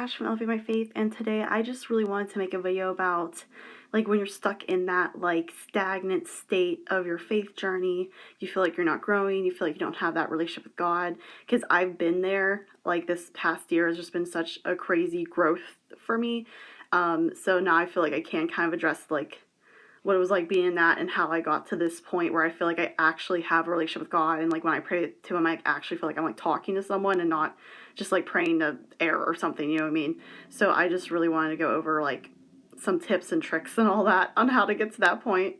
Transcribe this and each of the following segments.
Ash from Elevate My Faith, and today I just really wanted to make a video about like when you're stuck in that like stagnant state of your faith journey. You feel like you're not growing, you feel like you don't have that relationship with God, because I've been there. Like this past year has just been such a crazy growth for me. So now I feel like I can kind of address like what it was like being in that and how I got to this point where I feel like I actually have a relationship with God, and like when I pray to him I actually feel like I'm like talking to someone and not just like praying to air or something, you know what I mean? So I just really wanted to go over like some tips and tricks and all that on how to get to that point.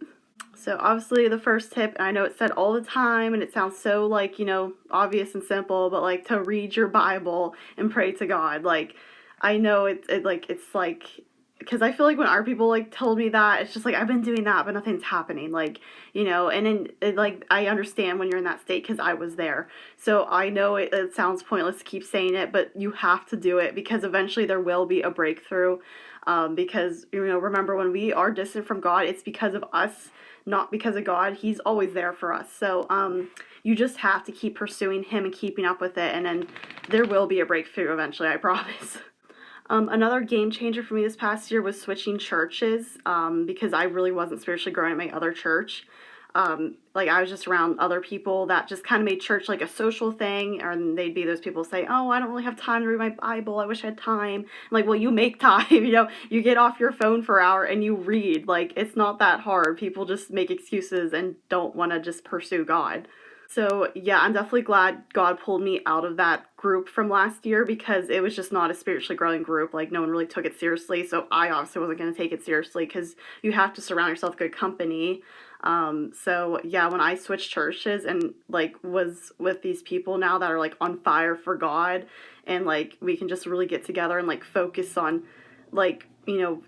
So obviously the first tip, and I know it's said all the time and it sounds so like, obvious and simple, but like to read your Bible and pray to God. Like I know it's like because I feel like when our people like told me that, it's just like I've been doing that but nothing's happening, like, and then like I understand when you're in that state because I was there. So I know it sounds pointless to keep saying it, but you have to do it because eventually there will be a breakthrough. Because remember, when we are distant from God, it's because of us, not because of God. He's always there for us. So you just have to keep pursuing him and keeping up with it, and then there will be a breakthrough eventually, I promise. Another game changer for me this past year was switching churches, because I really wasn't spiritually growing at my other church. Like I was just around other people that just kind of made church like a social thing, and they'd be those people say, "Oh, I don't really have time to read my Bible. I wish I had time." I'm like, well, you make time. You get off your phone for an hour and you read. Like it's not that hard. People just make excuses and don't want to just pursue God. So yeah, I'm definitely glad God pulled me out of that group from last year because it was just not a spiritually growing group. Like no one really took it seriously. So I obviously wasn't going to take it seriously because you have to surround yourself with good company. So yeah, when I switched churches and like was with these people now that are like on fire for God, and like we can just really get together and like focus on like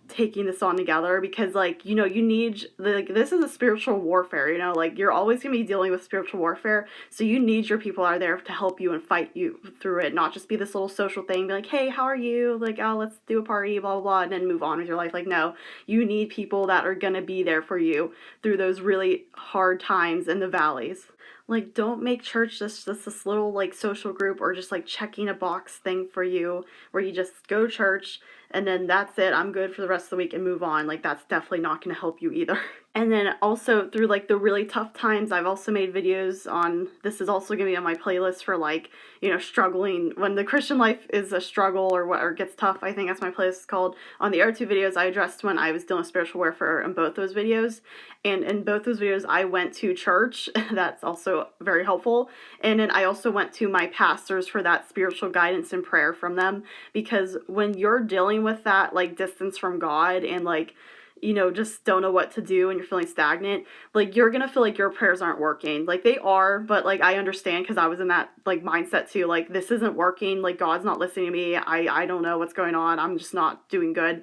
taking this on together, because like you need like this is a spiritual warfare, like you're always going to be dealing with spiritual warfare, so you need your people are there to help you and fight you through it, not just be this little social thing, be like, hey, how are you, like, oh, let's do a party, blah blah blah, and then move on with your life. Like no, you need people that are going to be there for you through those really hard times in the valleys. Like don't make church just this little like social group or just like checking a box thing for you where you just go to church and then that's it, I'm good for the rest of the week and move on. Like that's definitely not going to help you either. And then also through like the really tough times, I've also made videos on, this is also going to be on my playlist for like, struggling when the Christian life is a struggle or what, or gets tough. I think that's my playlist is called. On the other two videos I addressed when I was dealing with spiritual warfare in both those videos. And in both those videos I went to church. That's also very helpful. And then I also went to my pastors for that spiritual guidance and prayer from them, because when you're dealing with that like distance from God and like just don't know what to do and you're feeling stagnant, like you're gonna feel like your prayers aren't working. Like they are, but like I understand because I was in that like mindset too, like this isn't working, like God's not listening to me, I don't know what's going on, I'm just not doing good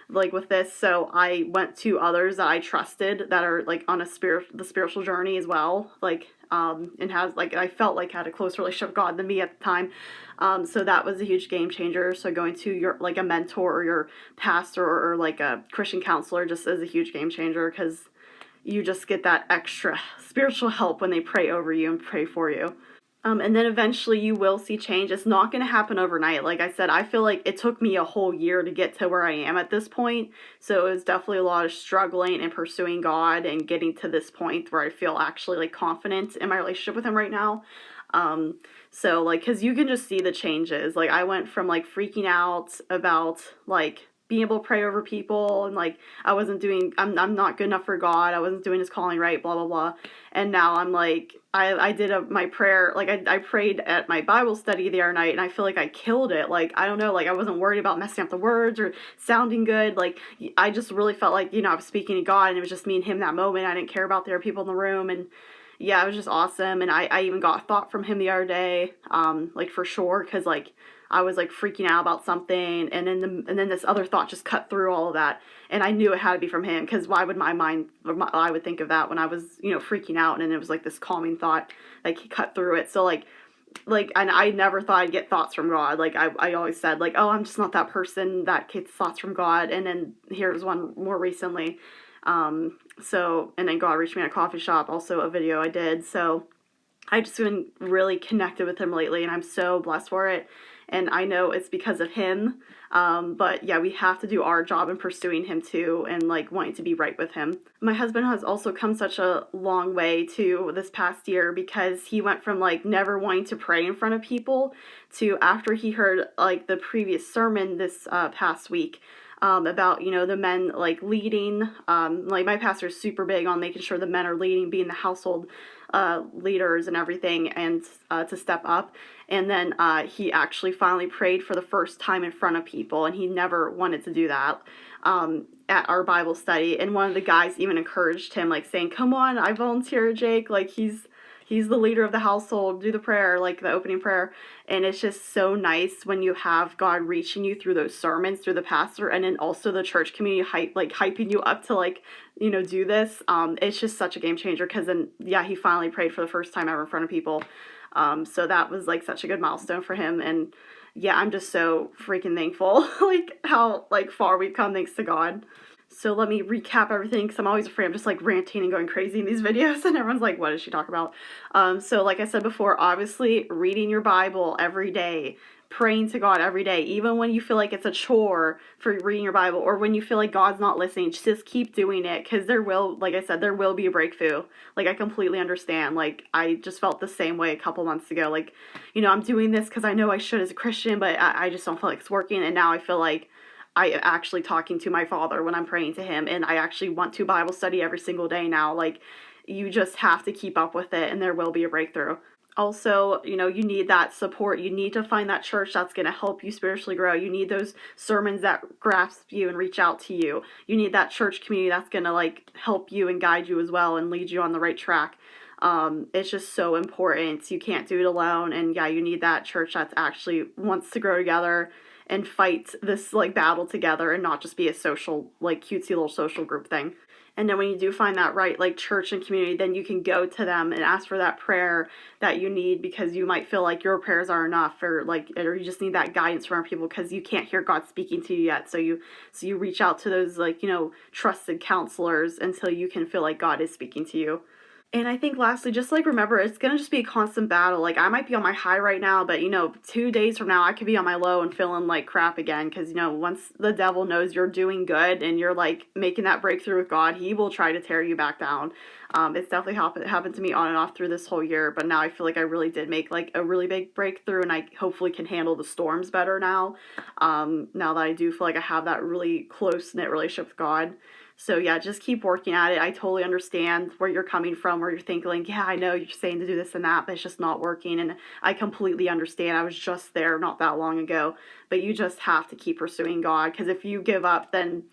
like with this. So I went to others that I trusted that are like on the spiritual journey as well, like and has like I felt like had a closer relationship with God than me at the time. So that was a huge game changer. So going to your like a mentor or your pastor or like a Christian counselor just is a huge game changer, because you just get that extra spiritual help when they pray over you and pray for you. And then eventually you will see change. It's not going to happen overnight. Like I said, I feel like it took me a whole year to get to where I am at this point. So it was definitely a lot of struggling and pursuing God and getting to this point where I feel actually like confident in my relationship with him right now. So like, cause you can just see the changes. Like I went from like freaking out about like being able to pray over people and like I'm not good enough for God, I wasn't doing his calling right, blah blah blah. And now I'm like I did my prayer, like I prayed at my Bible study the other night and I feel like I killed it. Like I don't know, like I wasn't worried about messing up the words or sounding good. Like I just really felt like I was speaking to God and it was just me and him that moment. I didn't care about the other people in the room, and yeah, it was just awesome. And I even got a thought from him the other day, like for sure, because like I was like freaking out about something, and then this other thought just cut through all of that, and I knew it had to be from him, because why would I would think of that when I was freaking out, and then it was like this calming thought like he cut through it. So like and I never thought I'd get thoughts from God. Like I always said like, oh, I'm just not that person that gets thoughts from God. And then here's one more recently. And then God reached me at a coffee shop, also a video I did. So I've just been really connected with him lately, and I'm so blessed for it. and I know it's because of him. But yeah, we have to do our job in pursuing him too, and like wanting to be right with him. My husband has also come such a long way too this past year, because he went from like never wanting to pray in front of people to, after he heard like the previous sermon this past week, about, you know, the men like leading. Like my pastor is super big on making sure the men are leading, being the household leaders and everything, and to step up. And then he actually finally prayed for the first time in front of people, and he never wanted to do that at our Bible study. And one of the guys even encouraged him, like saying, "Come on, I volunteer, Jake. Like he's the leader of the household. Do the prayer, like the opening prayer." And it's just so nice when you have God reaching you through those sermons, through the pastor, and then also the church community hyping you up to, like, you know, do this. It's just such a game changer, because then, yeah, he finally prayed for the first time ever in front of people. So that was like such a good milestone for him. And yeah, I'm just so freaking thankful, like how like far we've come thanks to God. So let me recap everything, because I'm always afraid I'm just like ranting and going crazy in these videos, and everyone's like, what does she talk about? So like I said before, obviously reading your Bible every day, praying to God every day, even when you feel like it's a chore for reading your Bible, or when you feel like God's not listening, just keep doing it, because there will, like I said, there will be a breakthrough. Like, I completely understand. Like, I just felt the same way a couple months ago. Like, you know, I'm doing this because I know I should as a Christian, but I just don't feel like it's working. And now I feel like I am actually talking to my Father when I'm praying to him, and I actually want to Bible study every single day now. Like, you just have to keep up with it, and there will be a breakthrough. Also, you know, you need that support. You need to find that church that's going to help you spiritually grow. You need those sermons that grasp you and reach out to you. You need that church community that's going to like help you and guide you as well and lead you on the right track. It's just so important. You can't do it alone. And yeah, you need that church that's actually wants to grow together and fight this like battle together, and not just be a social, like cutesy little social group thing. And then when you do find that right, like church and community, then you can go to them and ask for that prayer that you need, because you might feel like your prayers are enough, or you just need that guidance from other people because you can't hear God speaking to you yet. So you reach out to those, like, you know, trusted counselors until you can feel like God is speaking to you. And I think lastly, just like remember, it's going to just be a constant battle. Like, I might be on my high right now, but, you know, 2 days from now, I could be on my low and feeling like crap again. Because, you know, once the devil knows you're doing good and you're like making that breakthrough with God, he will try to tear you back down. It's definitely happened to me on and off through this whole year. But now I feel like I really did make like a really big breakthrough, and I hopefully can handle the storms better now. Now that I do feel like I have that really close knit relationship with God. So yeah, just keep working at it. I totally understand where you're coming from, where you're thinking like, yeah, I know you're saying to do this and that, but it's just not working. And I completely understand. I was just there not that long ago. But you just have to keep pursuing God, because if you give up, then,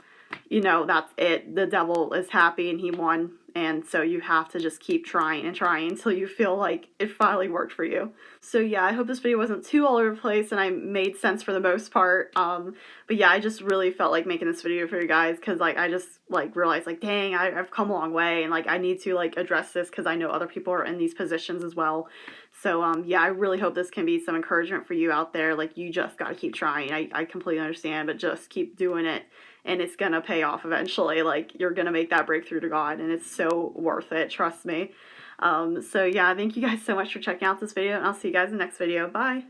you know, that's it. The devil is happy and he won. And so you have to just keep trying and trying until you feel like it finally worked for you. So yeah, I hope this video wasn't too all over the place and I made sense for the most part. But yeah, I just really felt like making this video for you guys, because like I just like realized like, dang, I've come a long way, and like I need to like address this, because I know other people are in these positions as well. So yeah, I really hope this can be some encouragement for you out there. Like, you just got to keep trying. I completely understand, but just keep doing it, and it's gonna pay off eventually. Like, you're gonna make that breakthrough to God, and it's so worth it, trust me. So yeah, thank you guys so much for checking out this video, and I'll see you guys in the next video. Bye.